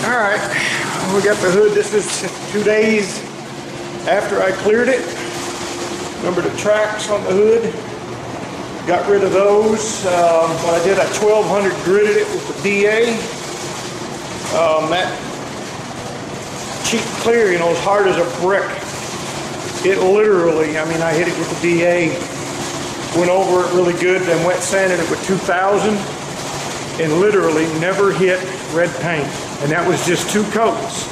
Alright, we got the hood. This is 2 days after I cleared it. Remember the tracks on the hood? Got rid of those. What I did, I 1200 gridded it with the DA. That cheap clear, you know, as hard as a brick. It literally, I mean, I hit it with the DA, went over it really good, then wet sanded it with 2000, and literally never hit red paint. And that was just 2 coats.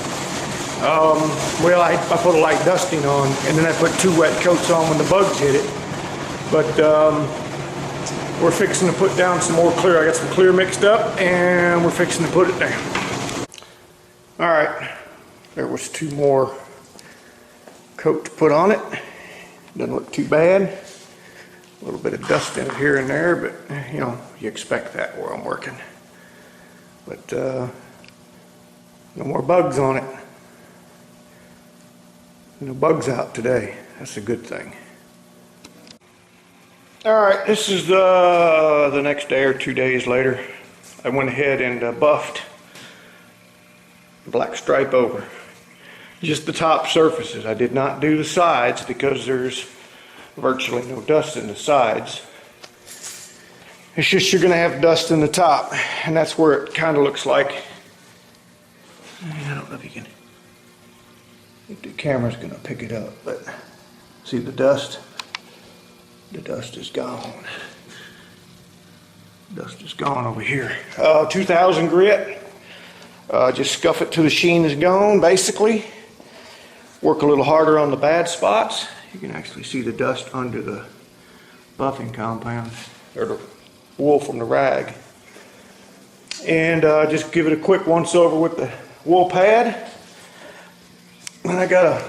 Well, I put a light dusting on, and then I put 2 wet coats on when the bugs hit it. But we're fixing to put down some more clear. I got some clear mixed up, and we're fixing to put it down. All right, there was 2 more coat to put on it. Doesn't look too bad. A little bit of dust in it here and there, but you know, you expect that where I'm working. But no more bugs on it. No bugs out today. That's a good thing. All right, this is the next day or 2 days later. I went ahead and buffed the black stripe over. Just the top surfaces. I did not do the sides because there's virtually no dust in the sides. It's just you're going to have dust in the top, and that's where it kind of looks like. I don't know if you can. If the camera's going to pick it up, but see the dust? The dust is gone. Dust is gone over here. 2000 grit. Just scuff it till the sheen is gone, basically. Work a little harder on the bad spots. You can actually see the dust under the buffing compounds, or the wool from the rag. And just give it a quick once over with the wool pad. And I got a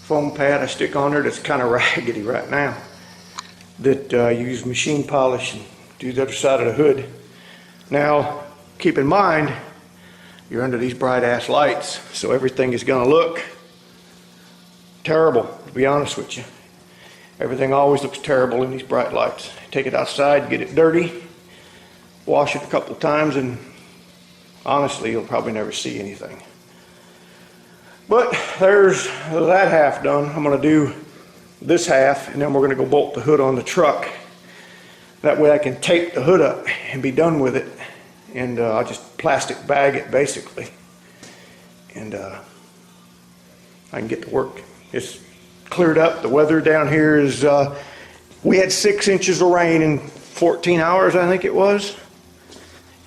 foam pad I stick on there that's kind of raggedy right now, that you use machine polish and do the other side of the hood. Now, keep in mind, you're under these bright ass lights, so everything is going to look terrible, to be honest with you. Everything always looks terrible in these bright lights. Take it outside, get it dirty, wash it a couple of times, and honestly, you'll probably never see anything. But there's that half done. I'm going to do this half, and then we're going to go bolt the hood on the truck. That way I can tape the hood up and be done with it. And I'll just plastic bag it basically, and I can get to work. It's cleared up. The weather down here is, we had 6 inches of rain in 14 hours, I think it was.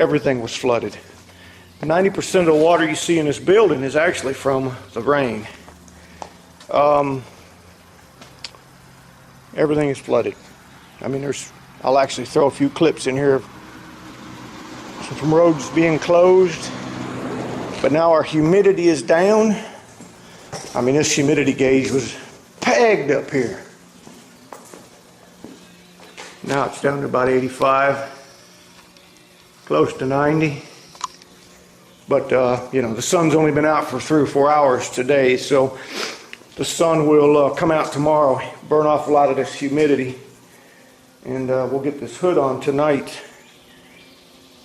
Everything was flooded. 90% of the water you see in this building is actually from the rain. Everything is flooded. I mean, I'll actually throw a few clips in here from roads being closed, but now our humidity is down. I mean, this humidity gauge was pegged up here. Now it's down to about 85, close to 90. But you know, the sun's only been out for 3 or 4 hours today, so the sun will come out tomorrow, burn off a lot of this humidity, and we'll get this hood on tonight,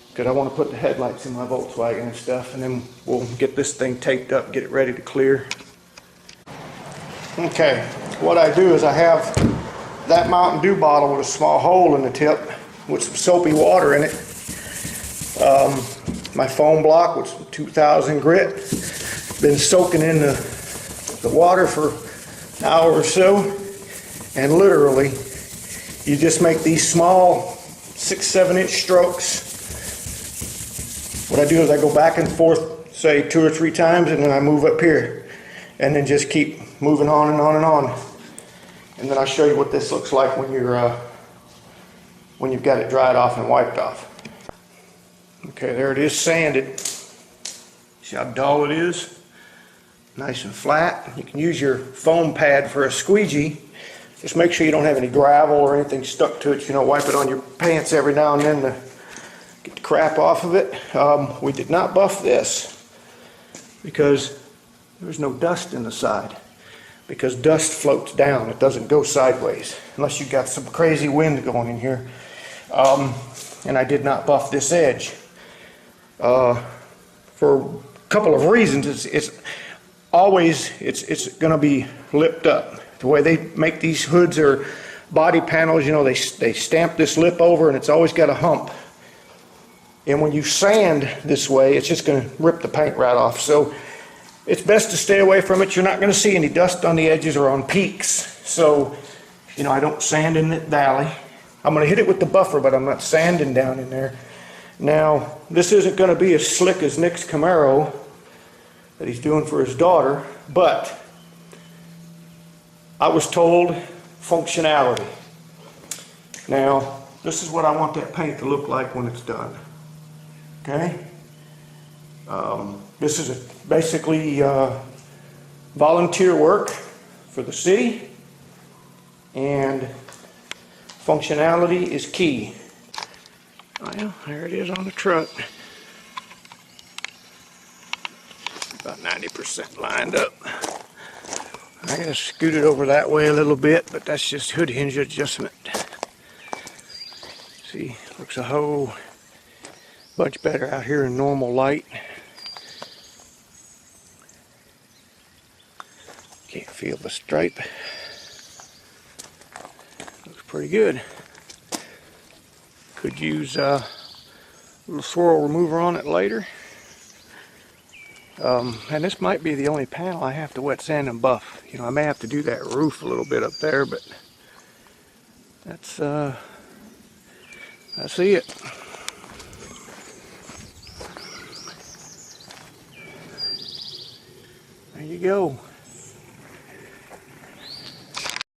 because I want to put the headlights in my Volkswagen and stuff, and then we'll get this thing taped up, get it ready to clear. Okay, what I do is I have that Mountain Dew bottle with a small hole in the tip with some soapy water in it. My foam block with some 2000 grit. Been soaking in the water for an hour or so, and literally you just make these small 6-7 inch strokes. What I do is I go back and forth, say 2 or 3 times, and then I move up here, and then just keep moving on and on and on. And then I'll show you what this looks like when when you've got it dried off and wiped off. Okay, there it is, sanded. See how dull it is? Nice and flat. You can use your foam pad for a squeegee. Just make sure you don't have any gravel or anything stuck to it. You know, wipe it on your pants every now and then to get the crap off of it. We did not buff this because there's no dust in the side. Because dust floats down, it doesn't go sideways unless you got some crazy wind going in here. And I did not buff this edge. for a couple of reasons. It's going to be lipped up. The way they make these hoods or body panels, you know, they stamp this lip over, and it's always got a hump. And when you sand this way, it's just going to rip the paint right off. So it's best to stay away from it. You're not going to see any dust on the edges or on peaks. So, you know, I don't sand in the valley. I'm going to hit it with the buffer, but I'm not sanding down in there. Now, this isn't going to be as slick as Nick's Camaro that he's doing for his daughter, but I was told functionality. Now, this is what I want that paint to look like when it's done. Okay? This is basically volunteer work for the city, and functionality is key. Well, there it is on the truck. About 90% lined up. I gotta scoot it over that way a little bit, but that's just hood hinge adjustment. See, looks a whole bunch better out here in normal light. Can't feel the stripe. Looks pretty good. Could use a little swirl remover on it later. And this might be the only panel I have to wet sand and buff. You know, I may have to do that roof a little bit up there, but that's I see it. There you go.